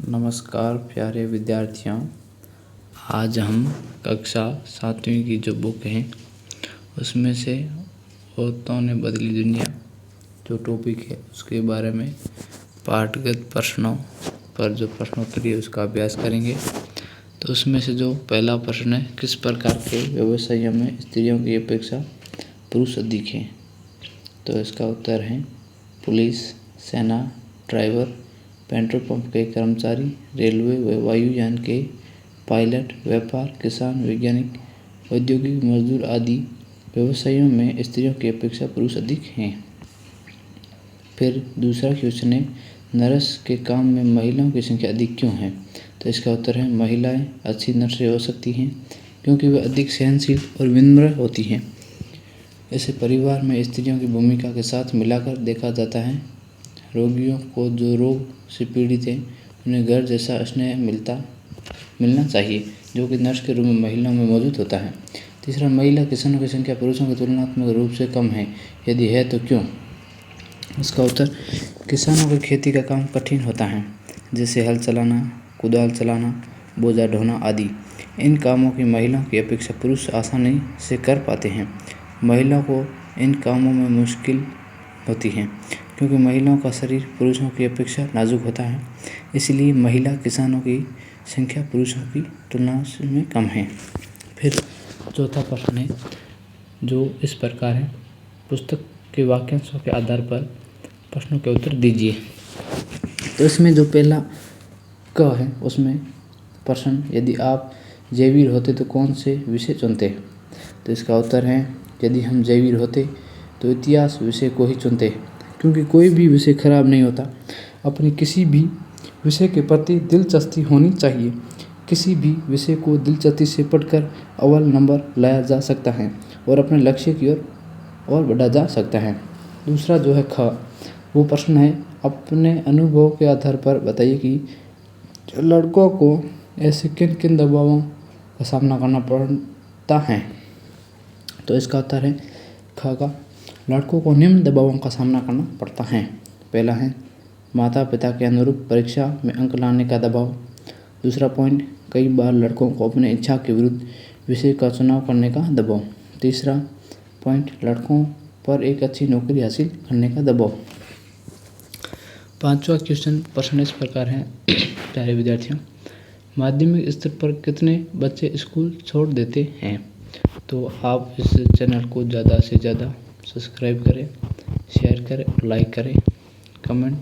नमस्कार प्यारे विद्यार्थियों। आज हम कक्षा 7वीं की जो बुक है उसमें से औरतों ने बदली दुनिया जो टॉपिक है उसके बारे में पाठगत प्रश्नों पर जो प्रश्नोत्तरी है उसका अभ्यास करेंगे। तो उसमें से जो पहला प्रश्न है, किस प्रकार के व्यवसायों में स्त्रियों की अपेक्षा पुरुष अधिक हैं? तो इसका उत्तर है पुलिस, सेना, ड्राइवर, पेट्रोल पंप के कर्मचारी, रेलवे व वायुयान के पायलट, व्यापार, किसान, वैज्ञानिक, औद्योगिक मजदूर आदि व्यवसायों में स्त्रियों की अपेक्षा पुरुष अधिक हैं। फिर दूसरा क्वेश्चन है, नर्स के काम में महिलाओं की संख्या अधिक क्यों है? तो इसका उत्तर है महिलाएं अच्छी नर्सें हो सकती हैं क्योंकि वे अधिक सहनशील और विनम्र होती हैं। इसे परिवार में स्त्रियों की भूमिका के साथ मिलाकर देखा जाता है। रोगियों को जो रोग से पीड़ित हैं उन्हें घर जैसा स्नेह मिलना चाहिए जो कि नर्स के रूप में महिलाओं में मौजूद होता है। तीसरा, महिला किसानों की संख्या पुरुषों की तुलनात्मक रूप से कम है, यदि है तो क्यों? इसका उत्तर, किसानों की खेती का काम कठिन होता है, जैसे हल चलाना, कुदाल चलाना, बोझा ढोना आदि। इन कामों की महिलाओं की अपेक्षा पुरुष आसानी से कर पाते हैं। महिलाओं को इन कामों में मुश्किल होती है क्योंकि महिलाओं का शरीर पुरुषों की अपेक्षा नाजुक होता है, इसलिए महिला किसानों की संख्या पुरुषों की तुलना में कम है। फिर चौथा प्रश्न है जो इस प्रकार है, पुस्तक के वाक्यांशों के आधार पर प्रश्नों के उत्तर दीजिए। तो इसमें जो पहला क है उसमें प्रश्न, यदि आप जयवीर होते तो कौन से विषय चुनते? तो इसका उत्तर है, यदि हम जयवीर होते तो इतिहास विषय को ही चुनते क्योंकि कोई भी विषय खराब नहीं होता। अपनी किसी भी विषय के प्रति दिलचस्पी होनी चाहिए। किसी भी विषय को दिलचस्पी से पढ़कर अव्वल नंबर लाया जा सकता है और अपने लक्ष्य की ओर और बढ़ा जा सकता है। दूसरा जो है ख, वो प्रश्न है, अपने अनुभव के आधार पर बताइए कि लड़कों को ऐसे किन किन दबावों का सामना करना पड़ता है। तो इसका उत्तर है ख का, लड़कों को निम्न दबावों का सामना करना पड़ता है। पहला है माता पिता के अनुरूप परीक्षा में अंक लाने का दबाव। दूसरा पॉइंट, कई बार लड़कों को अपने इच्छा के विरुद्ध विषय का चुनाव करने का दबाव। तीसरा पॉइंट, लड़कों पर एक अच्छी नौकरी हासिल करने का दबाव। पांचवा क्वेश्चन प्रश्न इस प्रकार है, प्यारे विद्यार्थियों, माध्यमिक स्तर पर कितने बच्चे स्कूल छोड़ देते हैं? तो आप इस चैनल को ज़्यादा से ज़्यादा सब्सक्राइब करें, शेयर करें, लाइक करें, कमेंट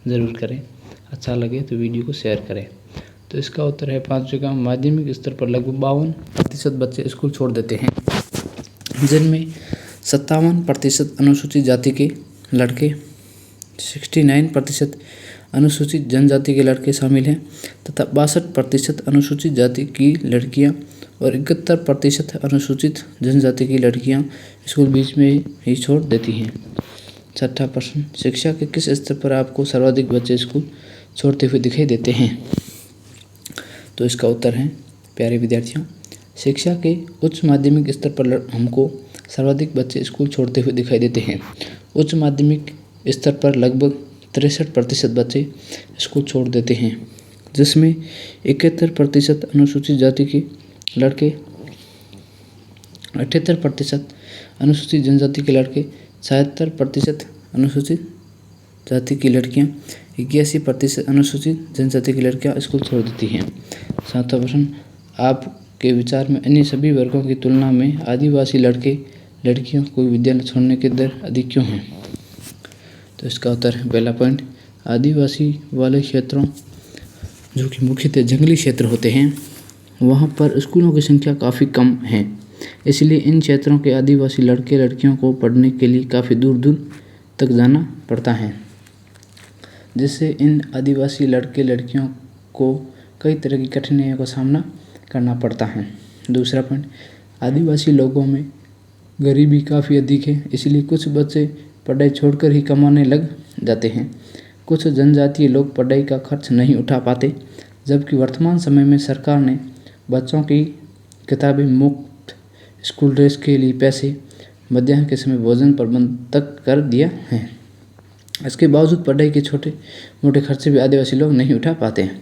ज़रूर करें। अच्छा लगे तो वीडियो को शेयर करें। तो इसका उत्तर है पांचवे का, माध्यमिक स्तर पर लगभग 52% बच्चे स्कूल छोड़ देते हैं, जिनमें 57% अनुसूचित जाति के लड़के, 69% अनुसूचित जनजाति के लड़के शामिल हैं तथा 62% अनुसूचित जाति की लड़कियां और 71% अनुसूचित जनजाति की लड़कियां स्कूल बीच में ही छोड़ देती हैं। छठा प्रश्न, शिक्षा के किस स्तर पर आपको सर्वाधिक बच्चे स्कूल छोड़ते हुए दिखाई देते हैं? तो इसका उत्तर है, प्यारे विद्यार्थियों, शिक्षा के उच्च माध्यमिक स्तर पर हमको सर्वाधिक बच्चे स्कूल छोड़ते हुए दिखाई देते हैं। उच्च माध्यमिक स्तर पर लगभग 63% बच्चे स्कूल छोड़ देते हैं, जिसमें 71% अनुसूचित जाति के लड़के, 78% अनुसूचित जनजाति के लड़के, 76% अनुसूचित जाति की लड़कियां, 81% अनुसूचित जनजाति की लड़कियां स्कूल छोड़ देती हैं। सातवां प्रश्न, आपके विचार में अन्य सभी वर्गों की तुलना में आदिवासी लड़के लड़कियों को विद्यालय छोड़ने की दर अधिक क्यों है? तो इसका उत्तर है, पहला पॉइंट, आदिवासी वाले क्षेत्रों जो कि मुख्यतः जंगली क्षेत्र होते हैं वहाँ पर स्कूलों की संख्या काफ़ी कम है, इसलिए इन क्षेत्रों के आदिवासी लड़के लड़कियों को पढ़ने के लिए काफ़ी दूर दूर तक जाना पड़ता है, जिससे इन आदिवासी लड़के लड़कियों को कई तरह की कठिनाइयों का सामना करना पड़ता है। दूसरा पॉइंट, आदिवासी लोगों में गरीबी काफ़ी अधिक है, इसलिए कुछ बच्चे पढ़ाई छोड़कर ही कमाने लग जाते हैं। कुछ जनजातीय लोग पढ़ाई का खर्च नहीं उठा पाते, जबकि वर्तमान समय में सरकार ने बच्चों की किताबें, मुफ्त स्कूल ड्रेस के लिए पैसे, मध्याह्न के समय भोजन प्रबंध तक कर दिया है। इसके बावजूद पढ़ाई के छोटे मोटे खर्चे भी आदिवासी लोग नहीं उठा पाते हैं।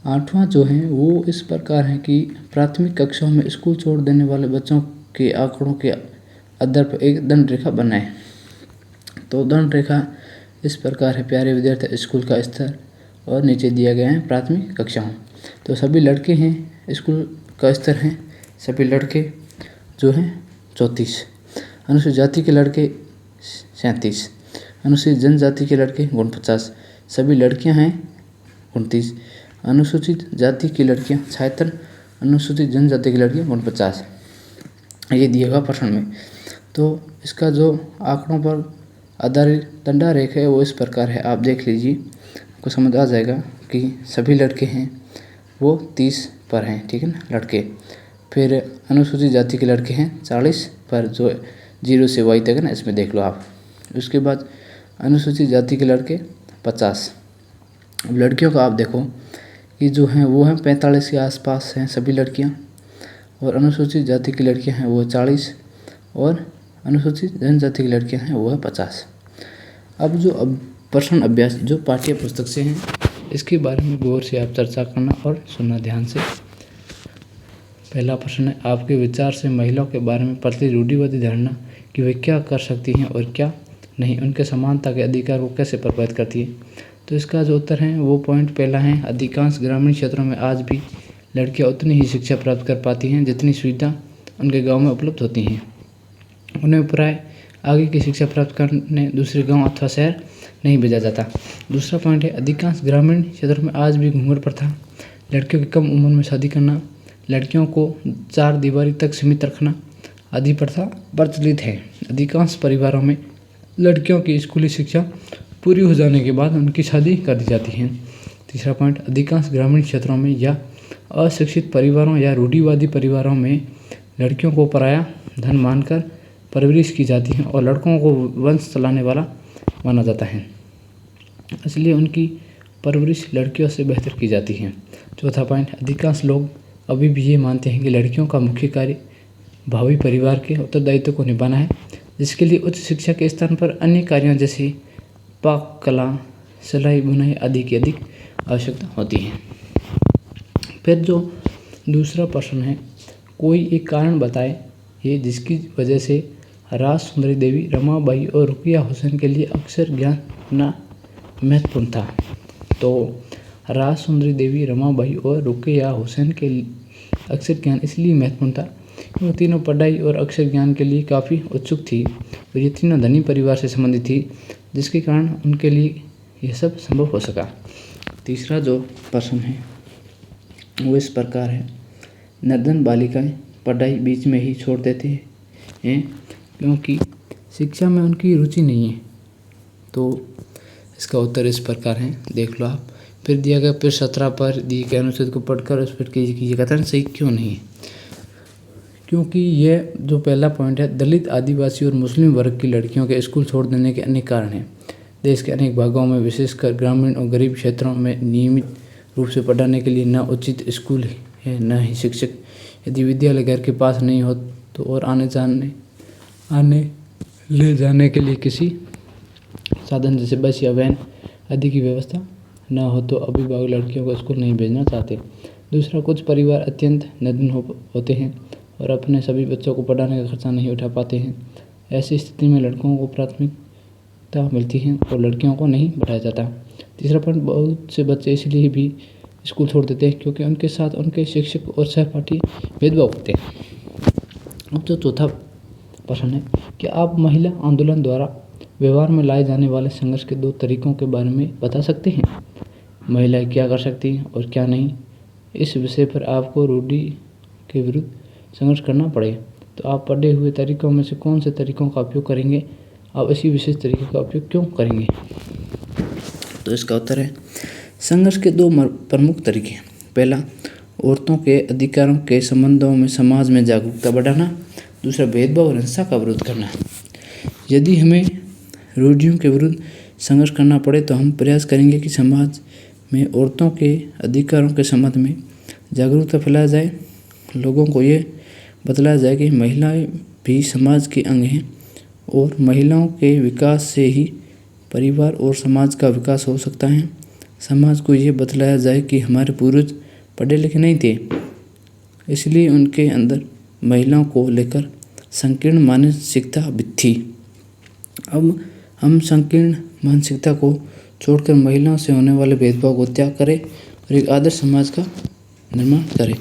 8वां जो है वो इस प्रकार है कि प्राथमिक कक्षाओं में स्कूल छोड़ देने वाले बच्चों के आंकड़ों के आधार पर एक दंड रेखा बनाएं। तो दंड रेखा इस प्रकार है प्यारे विद्यार्थी, स्कूल का स्तर और नीचे दिया गया है प्राथमिक कक्षाओं। तो सभी लड़के हैं, स्कूल का स्तर है सभी लड़के जो हैं 34, अनुसूचित जाति के लड़के 37, अनुसूचित जनजाति के लड़के 49, सभी लड़कियां हैं 29, अनुसूचित जाति की लड़कियां 76, अनुसूचित जनजाति की लड़कियां 49। ये दिया हुआ प्रश्न में। तो इसका जो आंकड़ों पर आधारित दंडा रेखा है वो इस प्रकार है, आप देख लीजिए, आपको समझ आ जाएगा कि सभी लड़के हैं वो 30 पर हैं, ठीक है ना लड़के। फिर अनुसूचित जाति के लड़के हैं 40 पर, जो 0 से Y तक है ना, इसमें देख लो आप। उसके बाद अनुसूचित जाति के लड़के 50। अब लड़कियों का आप देखो कि जो हैं वो हैं 45 के आसपास हैं सभी लड़कियां, और अनुसूचित जाति की लड़कियां हैं वो 40, और अनुसूचित जनजाति की लड़कियां हैं वो है 50। अब जो प्रश्न अभ्यास जो पाठ्य पुस्तक से हैं इसके बारे में गौर से आप चर्चा करना और सुनना ध्यान से। पहला प्रश्न है, आपके विचार से महिलाओं के बारे में प्रचलित रूढ़िवादी धारणा कि वे क्या कर सकती हैं और क्या नहीं, उनके समानता के अधिकार को कैसे प्रभावित करती है। तो इसका जो उत्तर है वो पॉइंट पहला है, अधिकांश ग्रामीण क्षेत्रों में आज भी लड़कियां उतनी ही शिक्षा प्राप्त कर पाती हैं जितनी सुविधा उनके गाँव में उपलब्ध होती हैं। उन्हें प्राय आगे की शिक्षा प्राप्त करने दूसरे गांव अथवा शहर नहीं भेजा जाता। दूसरा पॉइंट है, अधिकांश ग्रामीण क्षेत्रों में आज भी घूंघट प्रथा, लड़कियों की कम उम्र में शादी करना, लड़कियों को 4 दीवारी तक सीमित रखना आदि प्रथा प्रचलित है। अधिकांश परिवारों में लड़कियों की स्कूली शिक्षा पूरी हो जाने के बाद उनकी शादी कर दी जाती है। तीसरा पॉइंट, अधिकांश ग्रामीण क्षेत्रों में या अशिक्षित परिवारों या रूढ़िवादी परिवारों में लड़कियों को पराया धन मानकर परवरिश की जाती है और लड़कों को वंश चलाने वाला माना जाता है, इसलिए उनकी परवरिश लड़कियों से बेहतर की जाती है। चौथा पॉइंट, अधिकांश लोग अभी भी ये मानते हैं कि लड़कियों का मुख्य कार्य भावी परिवार के उत्तरदायित्व को निभाना है, जिसके लिए उच्च शिक्षा के स्थान पर अन्य कार्यों जैसे पाक कला, सिलाई बुनाई आदि की अधिक आवश्यकता होती है। फिर जो दूसरा प्रश्न है, कोई एक कारण बताए ये जिसकी वजह से राज सुंदरी देवी, रमाबाई और रुकिया हुसैन के लिए अक्षर ज्ञान ना महत्वपूर्ण था। तो राज सुंदरी देवी, रमाबाई और रुकिया हुसैन के अक्षर ज्ञान इसलिए महत्वपूर्ण था क्योंकि तीनों पढ़ाई और अक्षर ज्ञान के लिए काफ़ी उत्सुक थी और ये तीनों धनी परिवार से संबंधित थी, जिसके कारण उनके लिए यह सब संभव हो सका। तीसरा जो प्रश्न है वो इस प्रकार है, निर्धन बालिकाएं पढ़ाई बीच में ही छोड़ देते हैं क्योंकि शिक्षा में उनकी रुचि नहीं है। तो इसका उत्तर इस प्रकार है, देख लो आप। फिर दिया गया फिर 17 पर दिए गए अनुच्छेद को पढ़कर उस पर कीजिए कथन सही क्यों नहीं है। क्योंकि यह जो पहला पॉइंट है, दलित, आदिवासी और मुस्लिम वर्ग की लड़कियों के स्कूल छोड़ देने के अनेक कारण हैं। देश के अनेक भागों में विशेषकर ग्रामीण और गरीब क्षेत्रों में नियमित रूप से पढ़ाने के लिए न उचित स्कूल है न ही शिक्षक। यदि विद्यालय घर के पास नहीं हो तो और आने ले जाने के लिए किसी साधन जैसे बस या वैन आदि की व्यवस्था न हो तो अभिभावक लड़कियों को स्कूल नहीं भेजना चाहते। दूसरा, कुछ परिवार अत्यंत निर्धन होते हैं और अपने सभी बच्चों को पढ़ाने का खर्चा नहीं उठा पाते हैं। ऐसी स्थिति में लड़कों को प्राथमिकता मिलती है और लड़कियों को नहीं बढ़ाया जाता। तीसरा पॉइंट, बहुत से बच्चे इसलिए भी स्कूल छोड़ देते हैं क्योंकि उनके साथ उनके शिक्षक और सहपाठी भेदभाव करते हैं। अब जो चौथा प्रश्न है कि आप महिला आंदोलन द्वारा व्यवहार में लाए जाने वाले संघर्ष के 2 तरीकों के बारे में बता सकते हैं। महिलाएं क्या कर सकती हैं और क्या नहीं, इस विषय पर आपको रूढ़ि के विरुद्ध संघर्ष करना पड़े तो आप पढ़े हुए तरीकों में से कौन से तरीकों का उपयोग करेंगे, आप इसी विशेष तरीके का उपयोग क्यों करेंगे। तो इसका उत्तर है, संघर्ष के 2 प्रमुख तरीके हैं। पहला, औरतों के अधिकारों के संबंधों में समाज में जागरूकता बढ़ाना। दूसरा, भेदभाव और हिंसा का विरोध करना। यदि हमें रूढ़ियों के विरुद्ध संघर्ष करना पड़े तो हम प्रयास करेंगे कि समाज में औरतों के अधिकारों के संबंध में जागरूकता फैलाया जाए, लोगों को ये बतलाया जाए कि महिलाएं भी समाज के अंग हैं और महिलाओं के विकास से ही परिवार और समाज का विकास हो सकता है। समाज को ये बतलाया जाए कि हमारे पूर्वज पढ़े लिखे नहीं थे, इसलिए उनके अंदर महिलाओं को लेकर संकीर्ण मानसिकता भी थी। अब हम संकीर्ण मानसिकता को छोड़कर महिलाओं से होने वाले भेदभाव को त्याग करें और एक आदर्श समाज का निर्माण करें।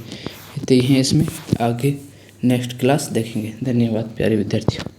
तो यही इसमें आगे नेक्स्ट क्लास देखेंगे। धन्यवाद प्यारे विद्यार्थियों।